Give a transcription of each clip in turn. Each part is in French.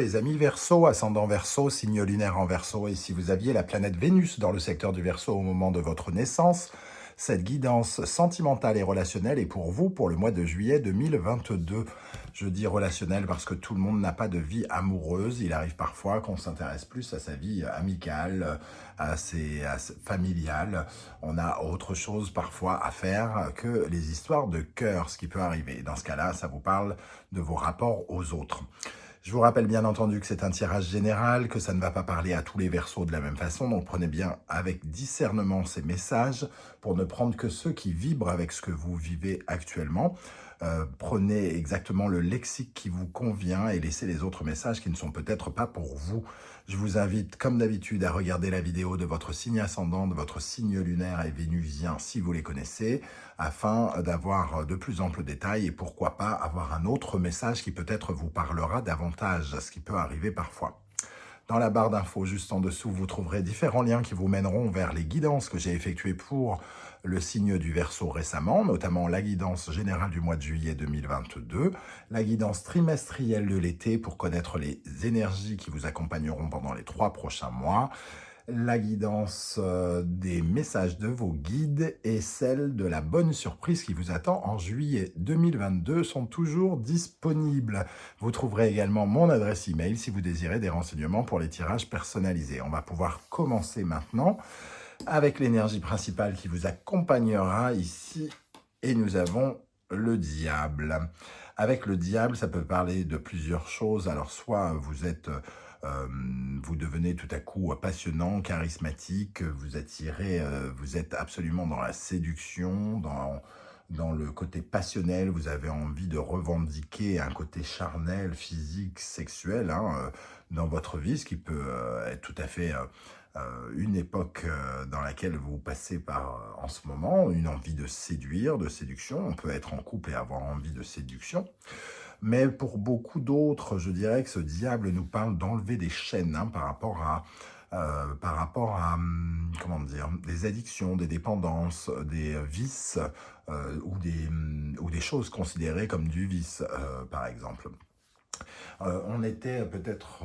les amis Verseau, ascendant Verseau, signe lunaire en Verseau, et si vous aviez la planète Vénus dans le secteur du Verseau au moment de votre naissance, cette guidance sentimentale et relationnelle est pour vous pour le mois de juillet 2022. Je dis relationnel parce que tout le monde n'a pas de vie amoureuse. Il arrive parfois qu'on s'intéresse plus à sa vie amicale, familiale. On a autre chose parfois à faire que les histoires de cœur, ce qui peut arriver. Dans ce cas-là, ça vous parle de vos rapports aux autres. Je vous rappelle bien entendu que c'est un tirage général, que ça ne va pas parler à tous les Verseaux de la même façon, donc prenez bien avec discernement ces messages pour ne prendre que ceux qui vibrent avec ce que vous vivez actuellement. Prenez exactement le lexique qui vous convient et laissez les autres messages qui ne sont peut-être pas pour vous. Je vous invite, comme d'habitude, à regarder la vidéo de votre signe ascendant, de votre signe lunaire et vénusien, si vous les connaissez, afin d'avoir de plus amples détails et pourquoi pas avoir un autre message qui peut-être vous parlera davantage, ce qui peut arriver parfois. Dans la barre d'infos juste en dessous, vous trouverez différents liens qui vous mèneront vers les guidances que j'ai effectuées pour le signe du Verseau récemment, notamment la guidance générale du mois de juillet 2022, la guidance trimestrielle de l'été pour connaître les énergies qui vous accompagneront pendant les 3 prochains mois, la guidance des messages de vos guides et celle de la bonne surprise qui vous attend en juillet 2022 sont toujours disponibles. Vous trouverez également mon adresse email si vous désirez des renseignements pour les tirages personnalisés. On va pouvoir commencer maintenant avec l'énergie principale qui vous accompagnera ici et nous avons le diable. Avec le diable, ça peut parler de plusieurs choses. Alors, soit vous devenez tout à coup passionnant, charismatique, vous attirez, vous êtes absolument dans la séduction, dans le côté passionnel, vous avez envie de revendiquer un côté charnel, physique, sexuel dans votre vie, ce qui peut être tout à fait une époque dans laquelle vous passez par en ce moment, une envie de séduire, de séduction. On peut être en couple et avoir envie de séduction. Mais pour beaucoup d'autres, je dirais que ce diable nous parle d'enlever des chaînes par rapport à, comment dire, des addictions, des dépendances, des vices ou des choses considérées comme du vice, par exemple. On était peut-être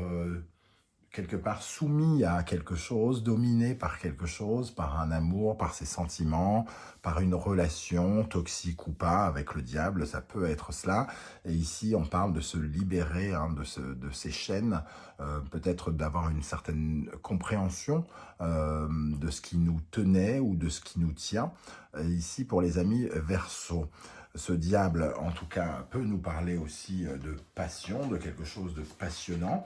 quelque part soumis à quelque chose, dominé par quelque chose, par un amour, par ses sentiments, par une relation toxique ou pas avec le diable, ça peut être cela. Et ici, on parle de se libérer de ces chaînes, peut-être d'avoir une certaine compréhension de ce qui nous tenait ou de ce qui nous tient. Ici, pour les amis Verseau. Ce diable, en tout cas, peut nous parler aussi de passion, de quelque chose de passionnant.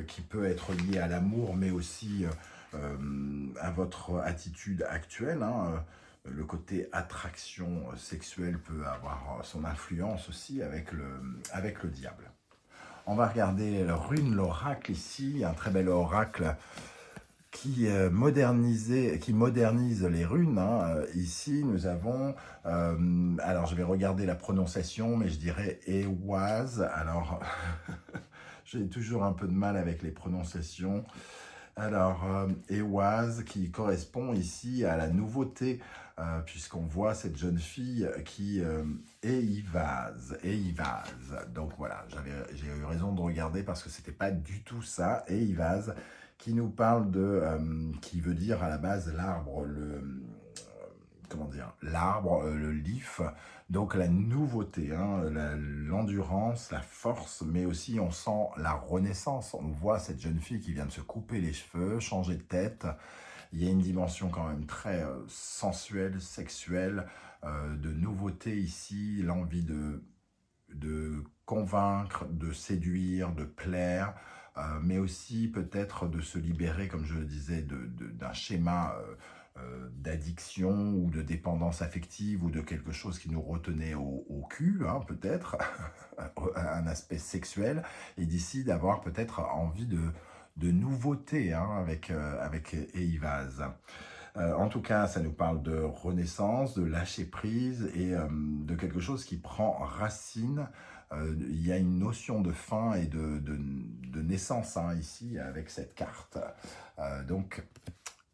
Qui peut être lié à l'amour, mais aussi à votre attitude actuelle. Le côté attraction sexuelle peut avoir son influence aussi avec le diable. On va regarder le rune, l'oracle ici, un très bel oracle qui modernise les runes. Ici, nous avons, alors je vais regarder la prononciation, mais je dirais Éoise. Alors, j'ai toujours un peu de mal avec les prononciations. Alors, Éoise, qui correspond ici à la nouveauté, puisqu'on voit cette jeune fille qui évase. Donc voilà, j'ai eu raison de regarder parce que c'était pas du tout ça. Évase, qui nous parle qui veut dire à la base l'arbre, l'arbre, le leaf, donc la nouveauté, l'endurance, la force, mais aussi on sent la renaissance. On voit cette jeune fille qui vient de se couper les cheveux, changer de tête. Il y a une dimension quand même très sensuelle, sexuelle, de nouveauté ici, l'envie de convaincre, de séduire, de plaire, mais aussi peut-être de se libérer, comme je le disais, d'un schéma d'addiction ou de dépendance affective ou de quelque chose qui nous retenait au cul, peut-être, un aspect sexuel, et d'ici d'avoir peut-être envie de nouveauté avec Eivaz. En tout cas, ça nous parle de renaissance, de lâcher prise et de quelque chose qui prend racine. Il y a une notion de fin et de naissance ici avec cette carte. Donc,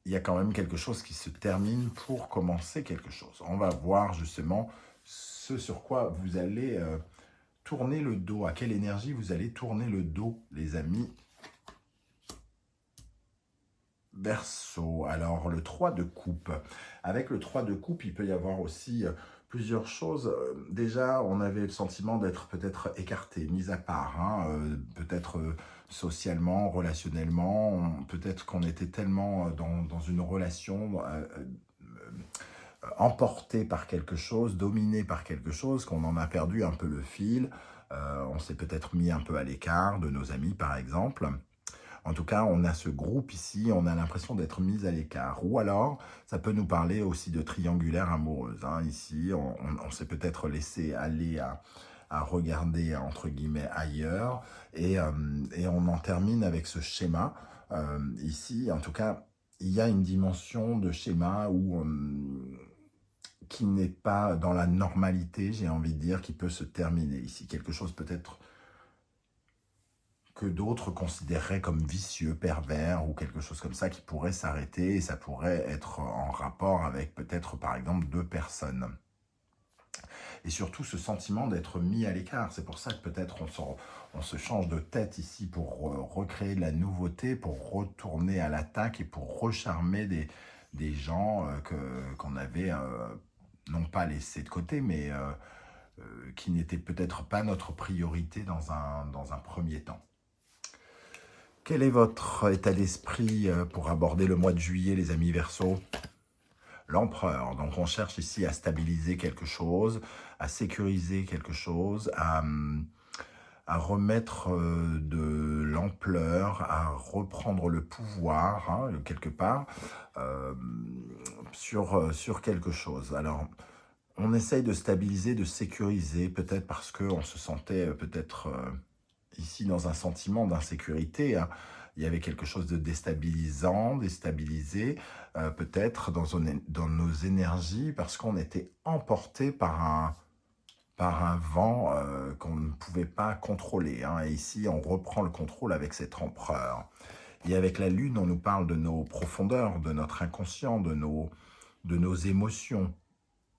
il y a quand même quelque chose qui se termine pour commencer quelque chose. On va voir justement ce sur quoi vous allez tourner le dos. À quelle énergie vous allez tourner le dos, les amis Verseau. Alors, le 3 de coupe. Avec le 3 de coupe, il peut y avoir aussi plusieurs choses. Déjà, on avait le sentiment d'être peut-être écarté, mis à part, hein, peut-être socialement, relationnellement. Peut-être qu'on était tellement dans une relation emporté par quelque chose, dominé par quelque chose, qu'on en a perdu un peu le fil. On s'est peut-être mis un peu à l'écart de nos amis, par exemple. En tout cas, on a ce groupe ici, on a l'impression d'être mis à l'écart. Ou alors, ça peut nous parler aussi de triangulaire amoureuse. Hein. Ici, on s'est peut-être laissé aller à regarder, entre guillemets, ailleurs. Et on en termine avec ce schéma. Ici, en tout cas, il y a une dimension de schéma où qui n'est pas dans la normalité, j'ai envie de dire, qui peut se terminer ici. Quelque chose peut-être que d'autres considéreraient comme vicieux, pervers, ou quelque chose comme ça qui pourrait s'arrêter, et ça pourrait être en rapport avec peut-être, par exemple, deux personnes. Et surtout ce sentiment d'être mis à l'écart. C'est pour ça que peut-être on se change de tête ici pour recréer de la nouveauté, pour retourner à l'attaque et pour recharmer des gens qu'on avait non pas laissés de côté, mais qui n'étaient peut-être pas notre priorité dans un premier temps. Quel est votre état d'esprit pour aborder le mois de juillet, les amis Verseaux? L'empereur, donc on cherche ici à stabiliser quelque chose, à sécuriser quelque chose, à remettre de l'ampleur, à reprendre le pouvoir, hein, quelque part, sur quelque chose. Alors, on essaye de stabiliser, de sécuriser, peut-être parce qu'on se sentait peut-être ici dans un sentiment d'insécurité, hein. Il y avait quelque chose de déstabilisant, déstabilisé, peut-être dans nos énergies, parce qu'on était emporté par un vent qu'on ne pouvait pas contrôler. Hein. Et ici, on reprend le contrôle avec cet empereur. Et avec la Lune, on nous parle de nos profondeurs, de notre inconscient, de nos émotions.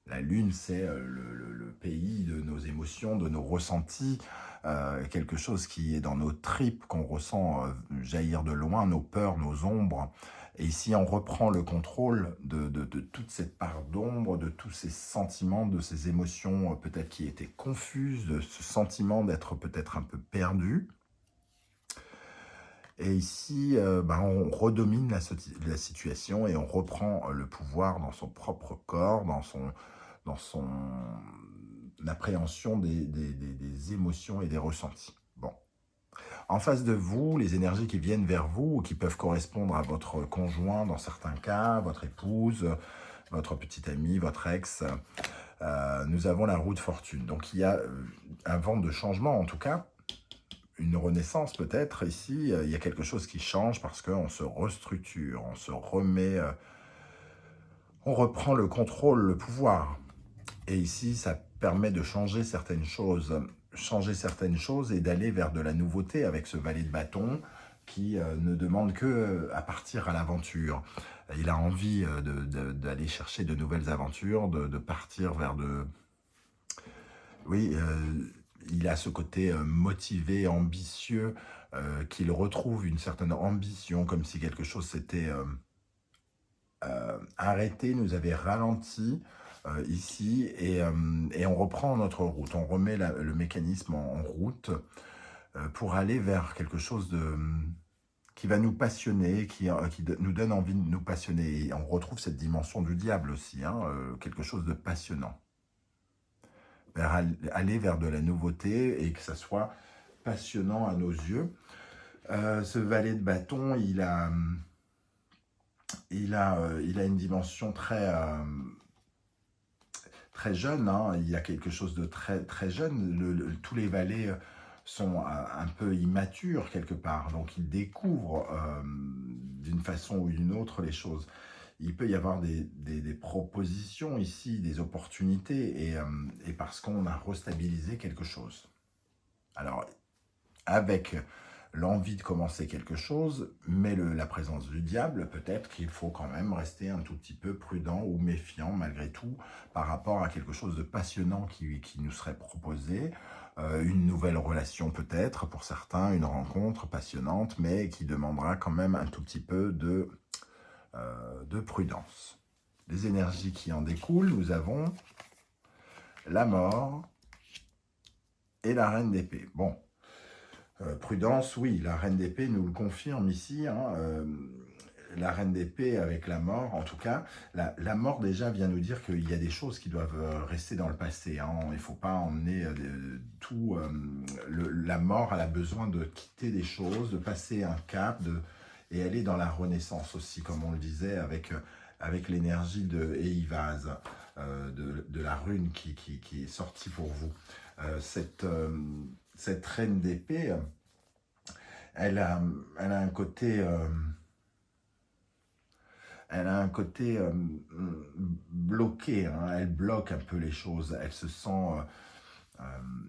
La Lune, c'est le pays de nos émotions, de nos ressentis, quelque chose qui est dans nos tripes, qu'on ressent jaillir de loin, nos peurs, nos ombres. Et ici, on reprend le contrôle de toute cette part d'ombre, de tous ces sentiments, de ces émotions peut-être qui étaient confuses, de ce sentiment d'être peut-être un peu perdu. Et ici, on redomine la situation et on reprend le pouvoir dans son propre corps, dans son appréhension des émotions et des ressentis. Bon. En face de vous, les énergies qui viennent vers vous, ou qui peuvent correspondre à votre conjoint dans certains cas, votre épouse, votre petite amie, votre ex, nous avons la roue de fortune. Donc il y a un vent de changement en tout cas, une renaissance peut-être. Ici, il y a quelque chose qui change parce qu'on se restructure, on se remet, on reprend le contrôle, le pouvoir. Et ici, ça permet de changer certaines choses et d'aller vers de la nouveauté avec ce valet de bâton qui ne demande que à partir à l'aventure. Il a envie d'aller chercher de nouvelles aventures, de partir vers de... Oui, il a ce côté motivé, ambitieux, qu'il retrouve une certaine ambition, comme si quelque chose s'était arrêté, nous avait ralenti ici, et on reprend notre route, on remet le mécanisme en route pour aller vers quelque chose qui va nous passionner, qui nous donne envie de nous passionner. Et on retrouve cette dimension du diable aussi, hein, quelque chose de passionnant. Aller vers de la nouveauté et que ça soit passionnant à nos yeux. Ce valet de bâton, il a une dimension très jeune, hein. Il y a quelque chose de très, très jeune. Tous les valets sont un peu immatures quelque part, donc ils découvrent d'une façon ou d'une autre les choses. Il peut y avoir des propositions ici, des opportunités, et parce qu'on a restabilisé quelque chose. Alors, avec l'envie de commencer quelque chose, mais la présence du diable, peut-être qu'il faut quand même rester un tout petit peu prudent ou méfiant malgré tout par rapport à quelque chose de passionnant qui nous serait proposé, une nouvelle relation peut-être pour certains, une rencontre passionnante, mais qui demandera quand même un tout petit peu de prudence. Les énergies qui en découlent, nous avons la mort et la reine d'épée. Bon, prudence, oui, la reine d'épée nous le confirme ici, hein, la reine d'épée avec la mort, en tout cas, la mort déjà vient nous dire qu'il y a des choses qui doivent rester dans le passé. Hein. Il ne faut pas emmener tout. La mort, elle a besoin de quitter des choses, de passer un cap, et aller dans la renaissance aussi, comme on le disait, avec l'énergie de Eivaz, de la rune qui est sortie pour vous. Cette reine d'épée, elle a un côté... elle a un côté bloqué, hein. Elle bloque un peu les choses, elle se sent...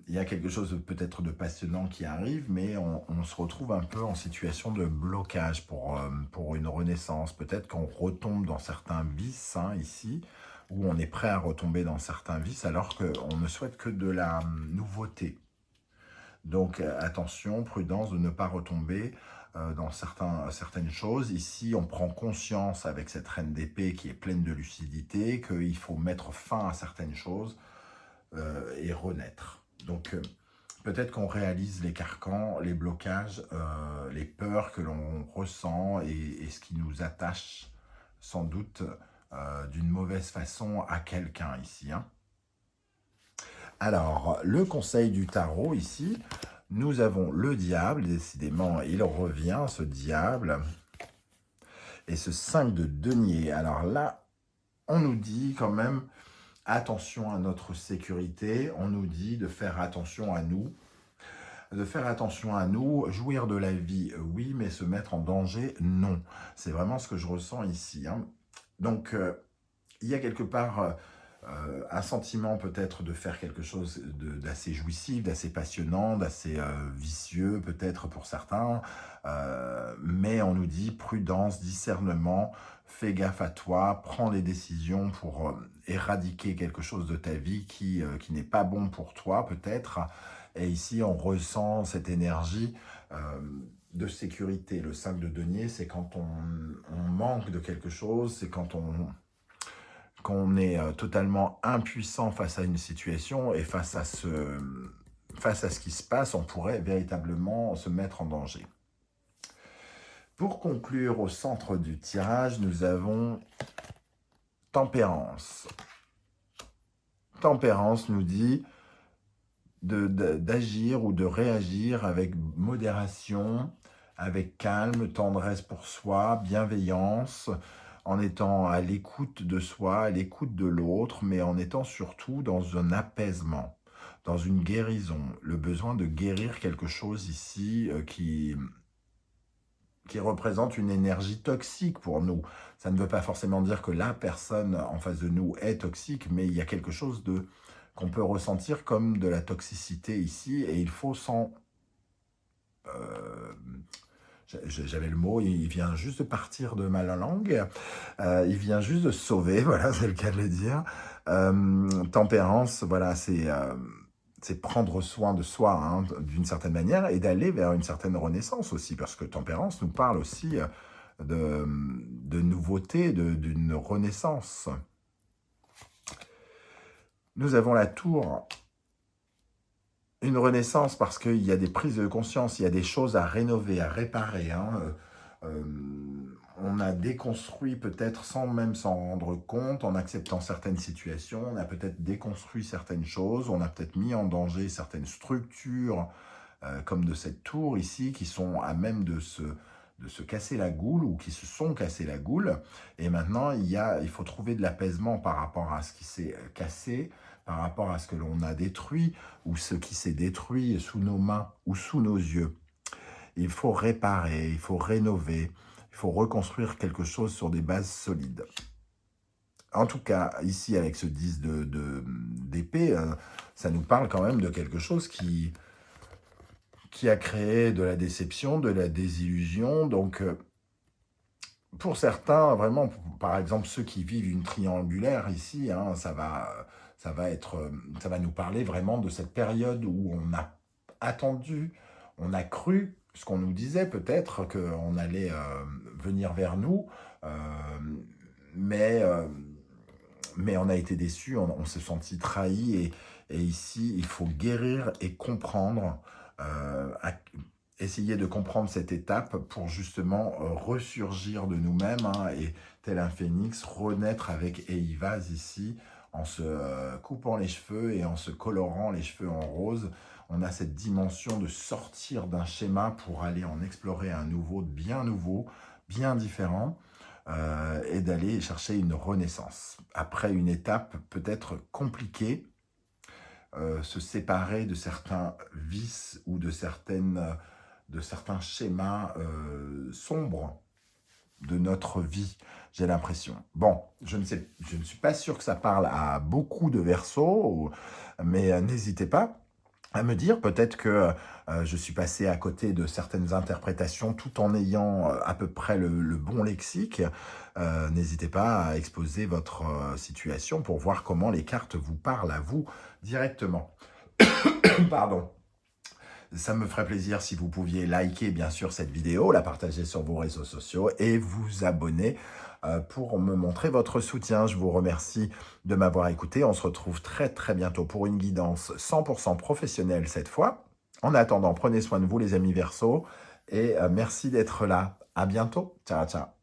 il y a quelque chose peut-être de passionnant qui arrive, mais on se retrouve un peu en situation de blocage pour une renaissance. Peut-être qu'on retombe dans certains vices, hein, ici, où on est prêt à retomber dans certains vices, alors qu'on ne souhaite que de la nouveauté. Donc attention, prudence de ne pas retomber dans certaines choses. Ici, on prend conscience avec cette reine d'épée qui est pleine de lucidité qu'il faut mettre fin à certaines choses et renaître. Donc peut-être qu'on réalise les carcans, les blocages, les peurs que l'on ressent et ce qui nous attache sans doute d'une mauvaise façon à quelqu'un ici, hein. Alors, le conseil du tarot ici, nous avons le diable, décidément, il revient, ce diable, et ce 5 de denier. Alors là, on nous dit quand même, attention à notre sécurité, on nous dit de faire attention à nous, jouir de la vie, oui, mais se mettre en danger, non. C'est vraiment ce que je ressens ici, hein. Donc, il y a quelque part... un sentiment peut-être de faire quelque chose d'assez jouissif, d'assez passionnant, d'assez vicieux peut-être pour certains, mais on nous dit prudence, discernement, fais gaffe à toi, prends des décisions pour éradiquer quelque chose de ta vie qui n'est pas bon pour toi peut-être, et ici on ressent cette énergie de sécurité. Le 5 de denier, c'est quand on manque de quelque chose, c'est quand qu'on est totalement impuissant face à une situation et face à ce qui se passe, on pourrait véritablement se mettre en danger. Pour conclure, au centre du tirage, nous avons Tempérance. Tempérance nous dit d'agir ou de réagir avec modération, avec calme, tendresse pour soi, bienveillance, en étant à l'écoute de soi, à l'écoute de l'autre, mais en étant surtout dans un apaisement, dans une guérison, le besoin de guérir quelque chose ici qui représente une énergie toxique pour nous. Ça ne veut pas forcément dire que la personne en face de nous est toxique, mais il y a quelque chose qu'on peut ressentir comme de la toxicité ici, et il faut s'en... J'avais le mot, il vient juste de partir de ma langue, il vient juste de se sauver, voilà, c'est le cas de le dire. Tempérance, voilà, c'est prendre soin de soi, hein, d'une certaine manière, et d'aller vers une certaine renaissance aussi, parce que tempérance nous parle aussi de nouveauté, d'une renaissance. Nous avons la tour. Une renaissance parce qu'il y a des prises de conscience, il y a des choses à rénover, à réparer, hein. On a déconstruit peut-être sans même s'en rendre compte, en acceptant certaines situations, on a peut-être déconstruit certaines choses, on a peut-être mis en danger certaines structures, comme de cette tour ici, qui sont à même de se casser la goule ou qui se sont cassés la goule. Et maintenant, il faut trouver de l'apaisement par rapport à ce qui s'est cassé, par rapport à ce que l'on a détruit ou ce qui s'est détruit sous nos mains ou sous nos yeux. Il faut réparer, il faut rénover, il faut reconstruire quelque chose sur des bases solides. En tout cas, ici, avec ce 10 d'épée, ça nous parle quand même de quelque chose qui qui a créé de la déception, de la désillusion. Donc, pour certains, vraiment, par exemple, ceux qui vivent une triangulaire ici, hein, ça va nous parler vraiment de cette période où on a attendu, on a cru, ce qu'on nous disait peut-être, qu'on allait venir vers nous, euh, mais, euh, mais on a été déçus, on s'est senti trahi, et ici, il faut guérir et comprendre, essayer de comprendre cette étape pour justement ressurgir de nous-mêmes, hein, et tel un phénix, renaître avec Eivaz ici, en se coupant les cheveux et en se colorant les cheveux en rose. On a cette dimension de sortir d'un schéma pour aller en explorer un nouveau, bien différent, et d'aller chercher une renaissance. Après une étape peut-être compliquée, se séparer de certains vices ou de certains schémas sombres de notre vie, j'ai l'impression. Bon, je ne suis pas sûr que ça parle à beaucoup de Verseaux, mais n'hésitez pas à me dire, peut-être que je suis passé à côté de certaines interprétations tout en ayant à peu près le bon lexique. N'hésitez pas à exposer votre situation pour voir comment les cartes vous parlent à vous directement. Pardon. Ça me ferait plaisir si vous pouviez liker bien sûr cette vidéo, la partager sur vos réseaux sociaux et vous abonner pour me montrer votre soutien. Je vous remercie de m'avoir écouté. On se retrouve très très bientôt pour une guidance 100% professionnelle cette fois. En attendant, prenez soin de vous les amis Verseaux et merci d'être là. À bientôt. Ciao, ciao.